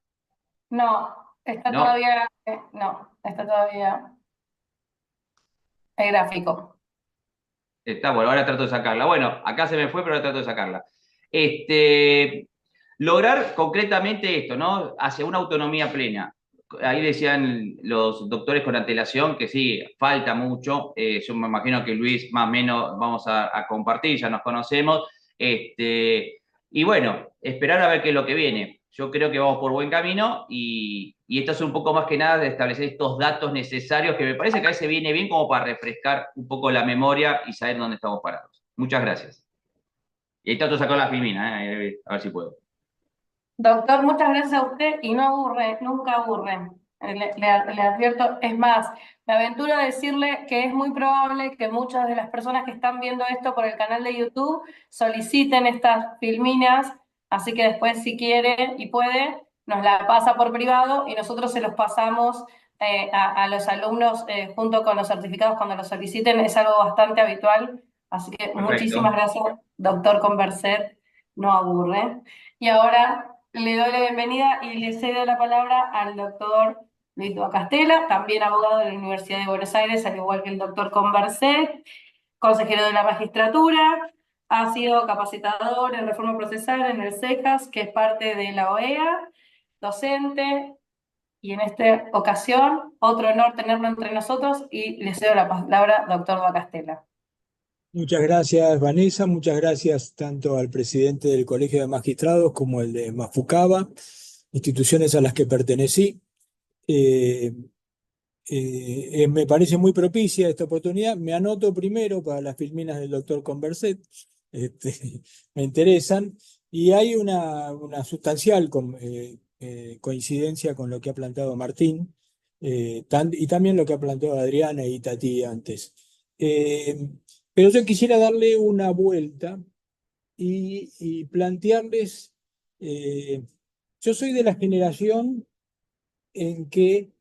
No, está No. todavía, no, está todavía el gráfico. Está bueno, ahora trato de sacarla. Bueno, acá se me fue, pero ahora trato de sacarla. Lograr concretamente esto, ¿no? Hacia una autonomía plena. Ahí decían los doctores con antelación que sí, falta mucho. Yo me imagino que Luis más o menos vamos a compartir, ya nos conocemos. Y bueno, esperar a ver qué es lo que viene. Yo creo que vamos por buen camino y esto es un poco más que nada de establecer estos datos necesarios que me parece que a veces viene bien como para refrescar un poco la memoria y saber dónde estamos parados. Muchas gracias. Y ahí trato de sacar la filmina, a ver si puedo. Doctor, muchas gracias a usted y no aburre, nunca aburre. Le advierto, es más, me aventuro a decirle que es muy probable que muchas de las personas que están viendo esto por el canal de YouTube soliciten estas filminas, así que después si quiere y puede, nos la pasa por privado y nosotros se los pasamos a los alumnos junto con los certificados cuando los soliciten, es algo bastante habitual, así que Perfecto. muchísimas gracias, doctor Converset, no aburre. Y ahora le doy la bienvenida y le cedo la palabra al doctor Luis Bacastela, también abogado de la Universidad de Buenos Aires, al igual que el doctor Converset, consejero de la magistratura, ha sido capacitador en reforma procesal en el CEJAS, que es parte de la OEA, docente, y en esta ocasión, otro honor tenerlo entre nosotros, y le cedo la palabra, doctor Bacastela. Muchas gracias, Vanessa. Muchas gracias tanto al presidente del Colegio de Magistrados como el de Mafucaba, instituciones a las que pertenecí. Me parece muy propicia esta oportunidad. Me anoto primero para las filminas del doctor Converset. Me interesan. Y hay una sustancial coincidencia con lo que ha planteado Martín y también lo que ha planteado Adriana y Tati antes. Pero yo quisiera darle una vuelta y plantearles, yo soy de la generación en que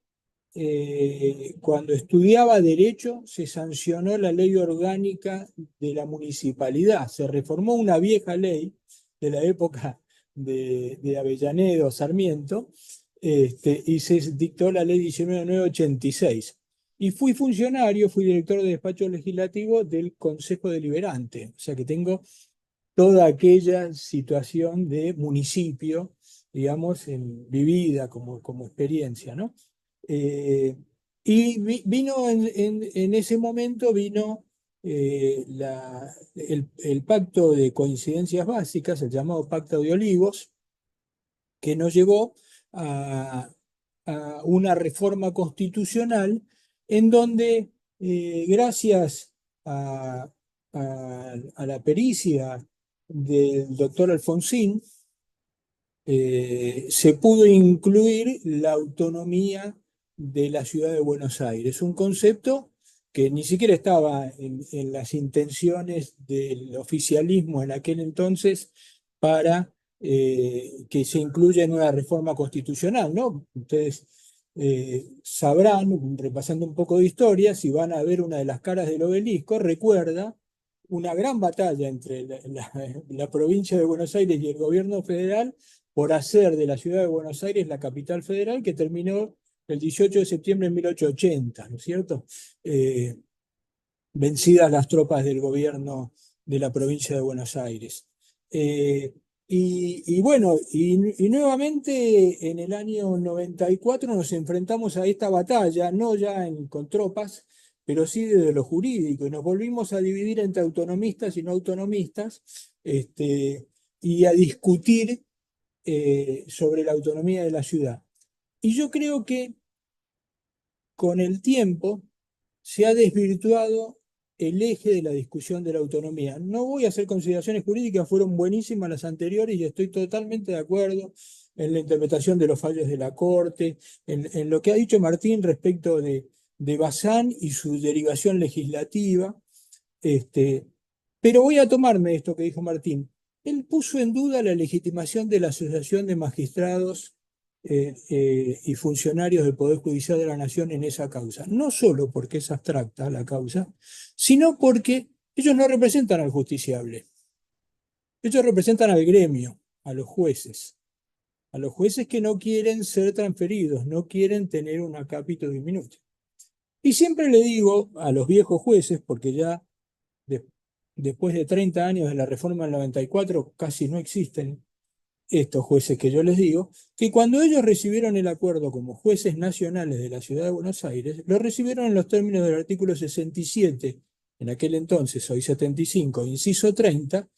cuando estudiaba Derecho se sancionó la ley orgánica de la municipalidad, se reformó una vieja ley de la época de Avellaneda o Sarmiento, y se dictó la ley 19.986. Y fui funcionario, fui director de despacho legislativo del Consejo Deliberante, o sea que tengo toda aquella situación de municipio, digamos, vivida como experiencia, ¿no? Y vino en ese momento vino el pacto de coincidencias básicas, el llamado Pacto de Olivos, que nos llevó a una reforma constitucional en donde, gracias a la pericia del doctor Alfonsín, se pudo incluir la autonomía de la ciudad de Buenos Aires, un concepto que ni siquiera estaba en las intenciones del oficialismo en aquel entonces para que se incluya en una reforma constitucional, ¿no? Ustedes sabrán, repasando un poco de historia, si van a ver una de las caras del obelisco, recuerda una gran batalla entre la provincia de Buenos Aires y el gobierno federal por hacer de la ciudad de Buenos Aires la capital federal, que terminó el 18 de septiembre de 1880, ¿no es cierto? Vencidas las tropas del gobierno de la provincia de Buenos Aires. Bueno, nuevamente en el año 94 nos enfrentamos a esta batalla, no ya con tropas, pero sí desde lo jurídico, y nos volvimos a dividir entre autonomistas y no autonomistas, y a discutir sobre la autonomía de la ciudad. Y yo creo que con el tiempo se ha desvirtuado el eje de la discusión de la autonomía. No voy a hacer consideraciones jurídicas, fueron buenísimas las anteriores y estoy totalmente de acuerdo en la interpretación de los fallos de la Corte, en lo que ha dicho Martín respecto de Bazán y su derivación legislativa. Pero voy a tomarme esto que dijo Martín. Él puso en duda la legitimación de la Asociación de Magistrados y funcionarios del Poder Judicial de la Nación en esa causa. No solo porque es abstracta la causa, sino porque ellos no representan al justiciable. Ellos representan al gremio, a los jueces que no quieren ser transferidos, no quieren tener un acápito diminuto. Y siempre le digo a los viejos jueces, porque ya después de 30 años de la reforma del 94 casi no existen estos jueces que yo les digo, que cuando ellos recibieron el acuerdo como jueces nacionales de la Ciudad de Buenos Aires, lo recibieron en los términos del artículo 67, en aquel entonces, hoy 75, inciso 30,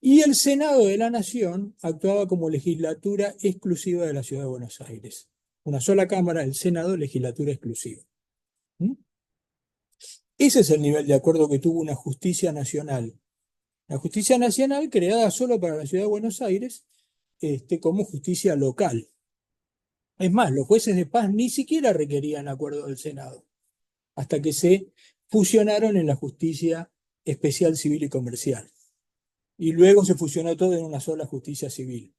y el Senado de la Nación actuaba como legislatura exclusiva de la Ciudad de Buenos Aires. Una sola Cámara, el Senado, legislatura exclusiva. Ese es el nivel de acuerdo que tuvo una justicia nacional. La justicia nacional creada solo para la Ciudad de Buenos Aires, como justicia local. Es más, los jueces de paz ni siquiera requerían acuerdo del Senado, hasta que se fusionaron en la justicia especial civil y comercial. Y luego se fusionó todo en una sola justicia civil.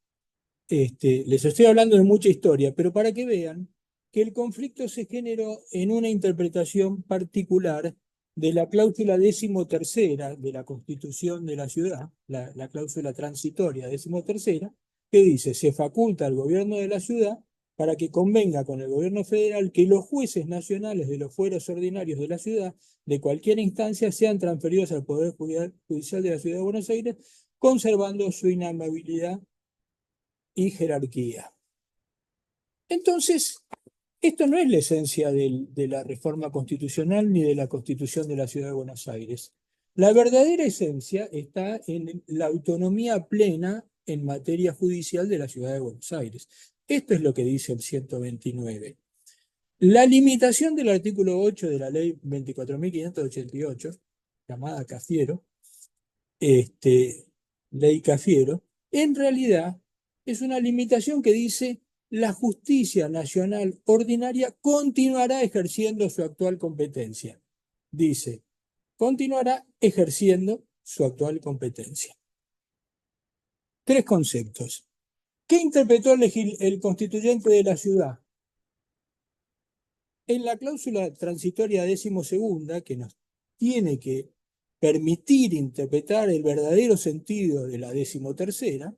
Les estoy hablando de mucha historia, pero para que vean que el conflicto se generó en una interpretación particular de la cláusula 13ª de la Constitución de la Ciudad, la cláusula transitoria 13ª, que dice: se faculta al gobierno de la ciudad para que convenga con el gobierno federal que los jueces nacionales de los fueros ordinarios de la ciudad, de cualquier instancia, sean transferidos al Poder Judicial de la Ciudad de Buenos Aires, conservando su inamovilidad y jerarquía. Entonces, esto no es la esencia de la reforma constitucional ni de la Constitución de la Ciudad de Buenos Aires. La verdadera esencia está en la autonomía plena en materia judicial de la Ciudad de Buenos Aires. Esto es lo que dice el 129. La limitación del artículo 8 de la ley 24.588, llamada Cafiero, ley Cafiero, en realidad es una limitación que dice: la justicia nacional ordinaria continuará ejerciendo su actual competencia. Dice, continuará ejerciendo su actual competencia. Tres conceptos. ¿Qué interpretó el constituyente de la ciudad? En la cláusula transitoria 12ª, que nos tiene que permitir interpretar el verdadero sentido de la 13ª,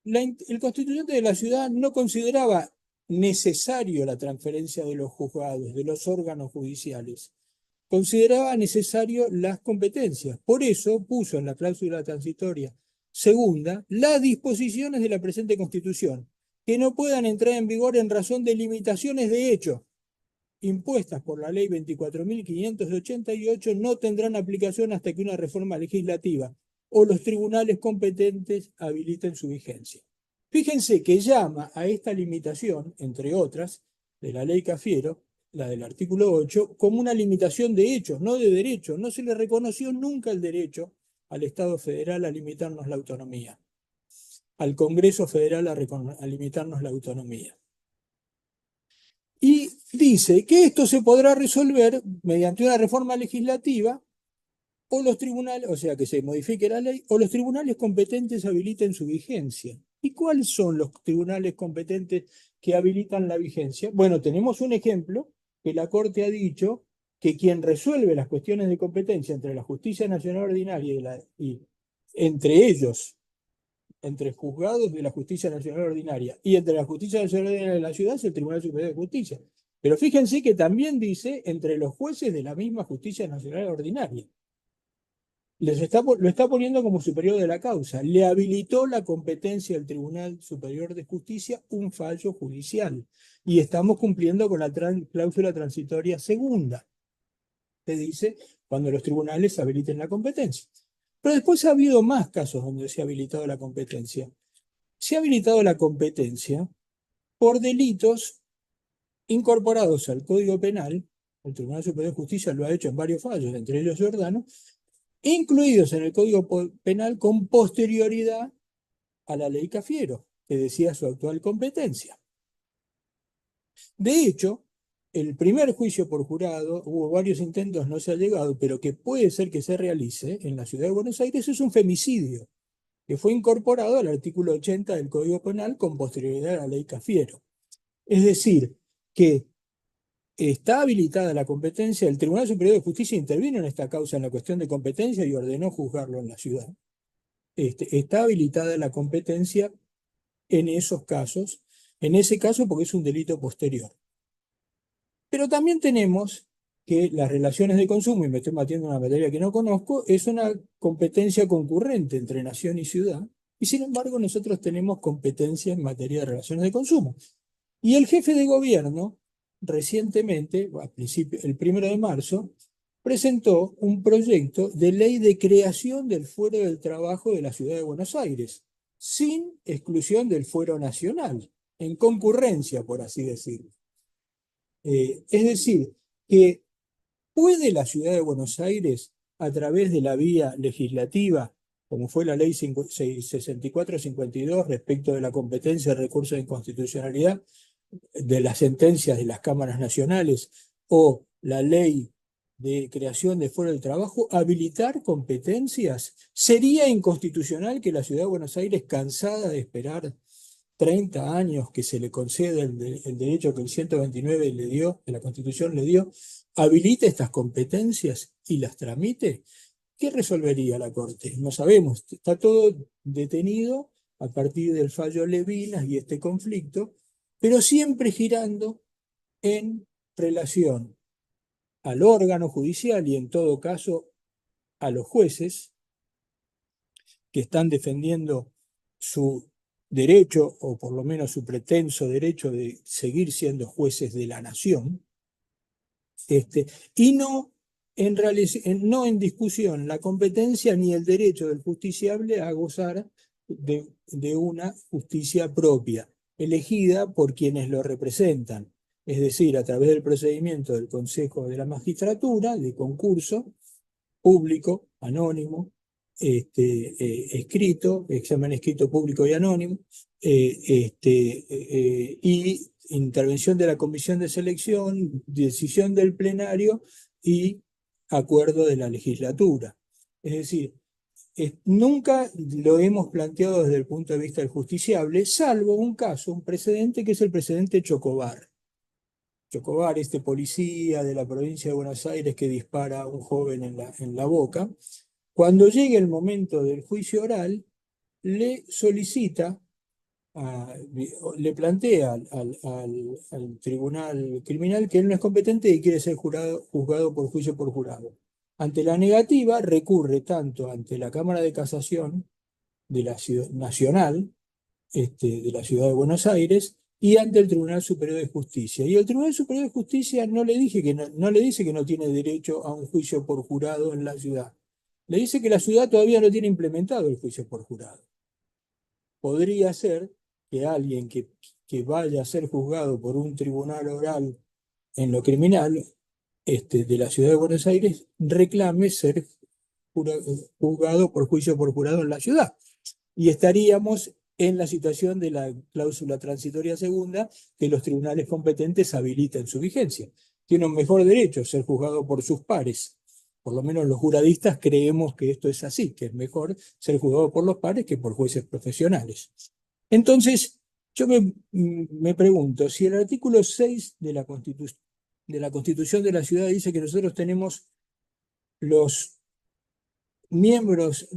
el constituyente de la ciudad no consideraba necesario la transferencia de los juzgados, de los órganos judiciales. Consideraba necesario las competencias. Por eso puso en la cláusula transitoria segunda las disposiciones de la presente Constitución, que no puedan entrar en vigor en razón de limitaciones de hecho impuestas por la ley 24.588, no tendrán aplicación hasta que una reforma legislativa o los tribunales competentes habiliten su vigencia. Fíjense que llama a esta limitación, entre otras, de la ley Cafiero, la del artículo 8, como una limitación de hechos, no de derechos. No se le reconoció nunca el derecho al Estado federal a limitarnos la autonomía, al Congreso federal a limitarnos la autonomía. Y dice que esto se podrá resolver mediante una reforma legislativa o los tribunales, o sea, que se modifique la ley, o los tribunales competentes habiliten su vigencia. ¿Y cuáles son los tribunales competentes que habilitan la vigencia? Bueno, tenemos un ejemplo que la Corte ha dicho que quien resuelve las cuestiones de competencia entre la Justicia Nacional Ordinaria y entre ellos, entre juzgados de la Justicia Nacional Ordinaria y entre la Justicia Nacional Ordinaria de la ciudad, es el Tribunal Superior de Justicia. Pero fíjense que también dice entre los jueces de la misma Justicia Nacional Ordinaria. Lo está poniendo como superior de la causa. Le habilitó la competencia del Tribunal Superior de Justicia un fallo judicial. Y estamos cumpliendo con la cláusula transitoria segunda, que dice cuando los tribunales habiliten la competencia. Pero después ha habido más casos donde se ha habilitado la competencia. Se ha habilitado la competencia por delitos incorporados al Código Penal. El Tribunal Superior de Justicia lo ha hecho en varios fallos, entre ellos Giordano, incluidos en el Código Penal con posterioridad a la ley Cafiero, que decía su actual competencia. De hecho, el primer juicio por jurado, hubo varios intentos, no se ha llegado, pero que puede ser que se realice en la ciudad de Buenos Aires, es un femicidio, que fue incorporado al artículo 80 del Código Penal con posterioridad a la ley Cafiero. Es decir, que está habilitada la competencia, el Tribunal Superior de Justicia intervino en esta causa en la cuestión de competencia y ordenó juzgarlo en la ciudad. Está habilitada la competencia en esos casos, en ese caso porque es un delito posterior. Pero también tenemos que las relaciones de consumo, y me estoy metiendo en una materia que no conozco, es una competencia concurrente entre nación y ciudad, y sin embargo nosotros tenemos competencia en materia de relaciones de consumo. Y el jefe de gobierno, recientemente, el 1 de marzo, presentó un proyecto de ley de creación del Fuero del Trabajo de la Ciudad de Buenos Aires, sin exclusión del Fuero Nacional, en concurrencia, por así decirlo. Es decir, que ¿puede la Ciudad de Buenos Aires, a través de la vía legislativa, como fue la ley 6452 respecto de la competencia de recursos de inconstitucionalidad, de las sentencias de las cámaras nacionales, o la ley de creación de Fuero del Trabajo, habilitar competencias? ¿Sería inconstitucional que la Ciudad de Buenos Aires, cansada de esperar 30 años que se le concede el derecho que el 129 le dio, que la Constitución le dio, habilite estas competencias y las tramite? ¿Qué resolvería la Corte? No sabemos, está todo detenido a partir del fallo Levinas y este conflicto, pero siempre girando en relación al órgano judicial y en todo caso a los jueces que están defendiendo su derecho, o por lo menos su pretenso derecho de seguir siendo jueces de la nación, y no en discusión la competencia ni el derecho del justiciable a gozar de una justicia propia, elegida por quienes lo representan, es decir, a través del procedimiento del Consejo de la Magistratura, de concurso público, anónimo, escrito, examen escrito público y anónimo, y intervención de la comisión de selección, decisión del plenario y acuerdo de la legislatura. Es decir, nunca lo hemos planteado desde el punto de vista del justiciable, salvo un caso, un precedente, que es el precedente Chocobar. Chocobar, este policía de la provincia de Buenos Aires que dispara a un joven en la boca. Cuando llegue el momento del juicio oral, le solicita, le plantea al tribunal criminal que él no es competente y quiere ser juzgado por juicio por jurado. Ante la negativa, recurre tanto ante la Cámara de Casación de la Ciudad Nacional, de la Ciudad de Buenos Aires, y ante el Tribunal Superior de Justicia. Y el Tribunal Superior de Justicia no le dice que no tiene derecho a un juicio por jurado en la ciudad. Le dice que la ciudad todavía no tiene implementado el juicio por jurado. Podría ser que alguien que vaya a ser juzgado por un tribunal oral en lo criminal de la ciudad de Buenos Aires reclame ser juzgado por juicio por jurado en la ciudad. Y estaríamos en la situación de la cláusula transitoria segunda, que los tribunales competentes habiliten su vigencia. Tiene un mejor derecho ser juzgado por sus pares. Por lo menos los juradistas creemos que esto es así, que es mejor ser juzgado por los pares que por jueces profesionales. Entonces, yo me pregunto, si el artículo 6 de la Constitución de la Constitución de la ciudad dice que nosotros tenemos los miembros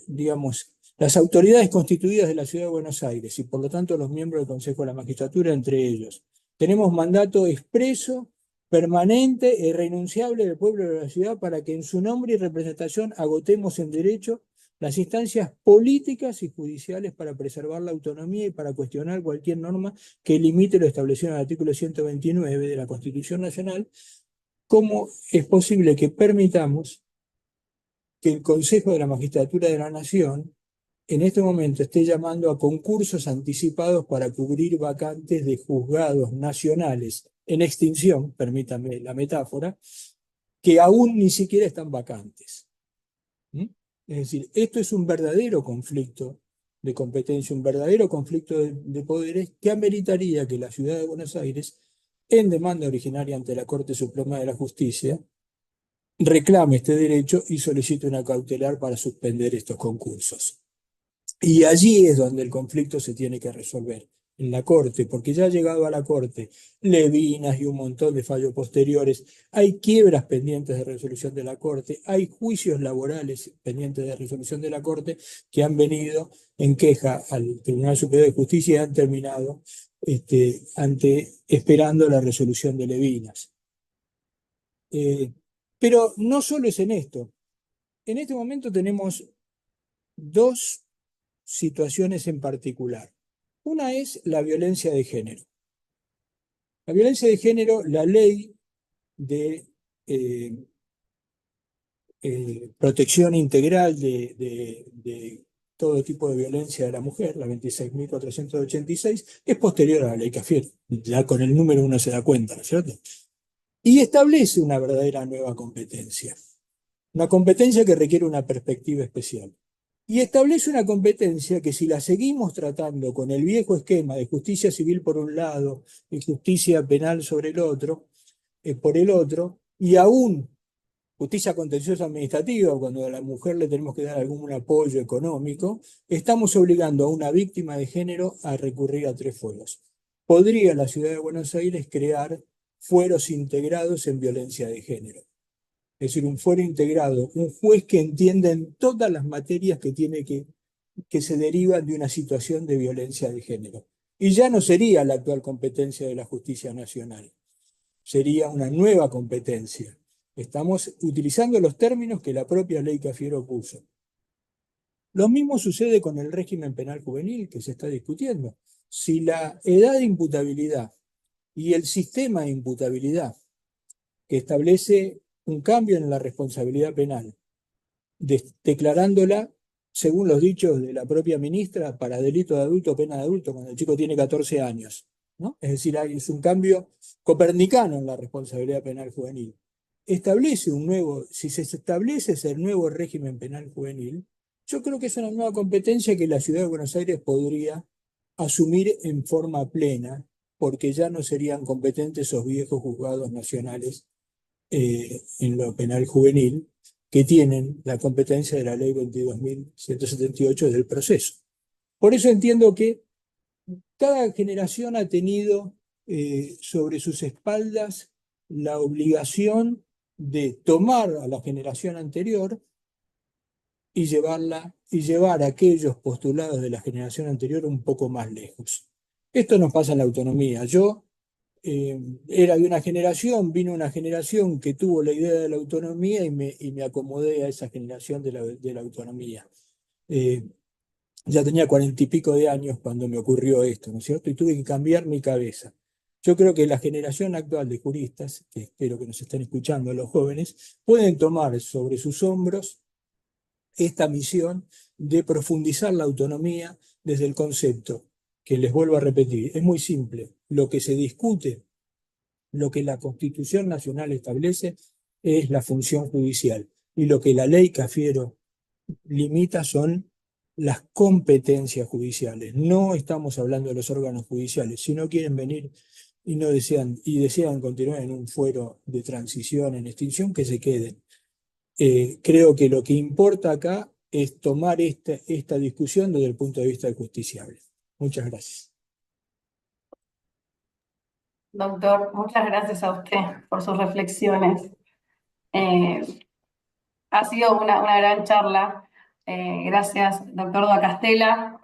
digamos, las autoridades constituidas de la Ciudad de Buenos Aires y por lo tanto los miembros del Consejo de la Magistratura entre ellos. Tenemos mandato expreso, permanente e irrenunciable del pueblo de la ciudad para que en su nombre y representación agotemos en derecho las instancias políticas y judiciales para preservar la autonomía y para cuestionar cualquier norma que limite lo establecido en el artículo 129 de la Constitución Nacional. ¿Cómo es posible que permitamos que el Consejo de la Magistratura de la Nación en este momento esté llamando a concursos anticipados para cubrir vacantes de juzgados nacionales en extinción, permítanme la metáfora, que aún ni siquiera están vacantes? Es decir, esto es un verdadero conflicto de competencia, un verdadero conflicto de poderes que ameritaría que la Ciudad de Buenos Aires, en demanda originaria ante la Corte Suprema de la Justicia, reclame este derecho y solicite una cautelar para suspender estos concursos. Y allí es donde el conflicto se tiene que resolver, en la Corte, porque ya ha llegado a la Corte Levinas y un montón de fallos posteriores, hay quiebras pendientes de resolución de la Corte, hay juicios laborales pendientes de resolución de la Corte que han venido en queja al Tribunal Superior de Justicia y han terminado esperando la resolución de Levinas. Pero no solo es en esto. En este momento tenemos dos situaciones en particular. Una es la violencia de género. La violencia de género, la ley de protección integral de todo tipo de violencia de la mujer, la 26.486, es posterior a la ley Cafiero. Ya con el número uno se da cuenta, ¿no es cierto? Y establece una verdadera nueva competencia. Una competencia que requiere una perspectiva especial. Y establece una competencia que si la seguimos tratando con el viejo esquema de justicia civil por un lado y justicia penal sobre el otro, por el otro, y aún justicia contenciosa administrativa, cuando a la mujer le tenemos que dar algún apoyo económico, estamos obligando a una víctima de género a recurrir a 3 fueros. ¿Podría la Ciudad de Buenos Aires crear fueros integrados en violencia de género? Es decir, un fuero integrado, un juez que entienda en todas las materias que se derivan de una situación de violencia de género. Y ya no sería la actual competencia de la justicia nacional, sería una nueva competencia. Estamos utilizando los términos que la propia ley Cafiero puso. Lo mismo sucede con el régimen penal juvenil que se está discutiendo. Si la edad de imputabilidad y el sistema de imputabilidad que establece un cambio en la responsabilidad penal, declarándola, según los dichos de la propia ministra, para delito de adulto, pena de adulto, cuando el chico tiene 14 años, ¿no? Es decir, es un cambio copernicano en la responsabilidad penal juvenil. Si se establece ese nuevo régimen penal juvenil, yo creo que es una nueva competencia que la Ciudad de Buenos Aires podría asumir en forma plena, porque ya no serían competentes esos viejos juzgados nacionales en lo penal juvenil, que tienen la competencia de la ley 22.178 del proceso. Por eso entiendo que cada generación ha tenido sobre sus espaldas la obligación de tomar a la generación anterior y llevar a aquellos postulados de la generación anterior un poco más lejos. Esto nos pasa en la autonomía. Yo era de una generación, vino una generación que tuvo la idea de la autonomía y me acomodé a esa generación de la autonomía. Ya tenía 40 y pico de años cuando me ocurrió esto, ¿no es cierto? Y tuve que cambiar mi cabeza. Yo creo que la generación actual de juristas, que espero que nos estén escuchando los jóvenes, pueden tomar sobre sus hombros esta misión de profundizar la autonomía desde el concepto, que les vuelvo a repetir, es muy simple. Lo que se discute, lo que la Constitución Nacional establece, es la función judicial. Y lo que la ley Cafiero limita son las competencias judiciales. No estamos hablando de los órganos judiciales. Si no quieren venir y desean continuar en un fuero de transición, en extinción, que se queden. Creo que lo que importa acá es tomar esta discusión desde el punto de vista del justiciable. Muchas gracias. Doctor, muchas gracias a usted por sus reflexiones. Eh, Ha sido una gran charla. Gracias, doctor Duacastela.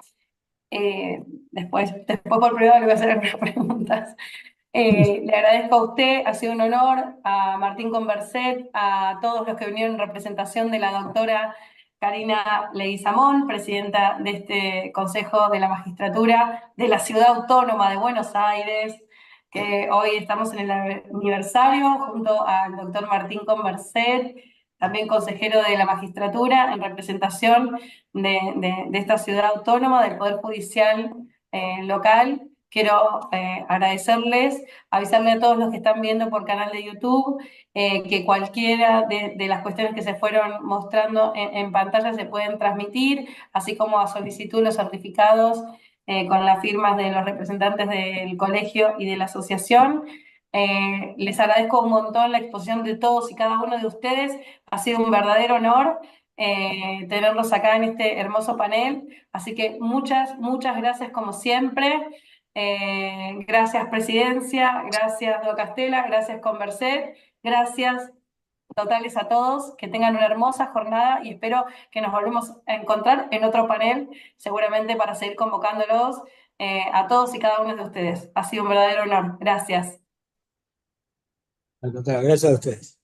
Después por privado le voy a hacer algunas preguntas. Le agradezco a usted, ha sido un honor, a Martín Converset, a todos los que vinieron en representación de la doctora Karina Leguizamón, presidenta de este Consejo de la Magistratura de la Ciudad Autónoma de Buenos Aires, que hoy estamos en el aniversario junto al doctor Martín Converset, también consejero de la magistratura en representación de esta ciudad autónoma, del Poder Judicial local. Quiero agradecerles, avisarle a todos los que están viendo por canal de YouTube que cualquiera de las cuestiones que se fueron mostrando en pantalla se pueden transmitir, así como a solicitud los certificados con las firmas de los representantes del colegio y de la asociación. Les agradezco un montón la exposición de todos y cada uno de ustedes. Ha sido un verdadero honor tenerlos acá en este hermoso panel. Así que muchas gracias como siempre. Gracias Presidencia, gracias Do Castela, gracias Converset, gracias totales a todos. Que tengan una hermosa jornada y espero que nos volvamos a encontrar en otro panel, seguramente para seguir convocándolos a todos y cada uno de ustedes. Ha sido un verdadero honor. Gracias. Al contrario, gracias a ustedes.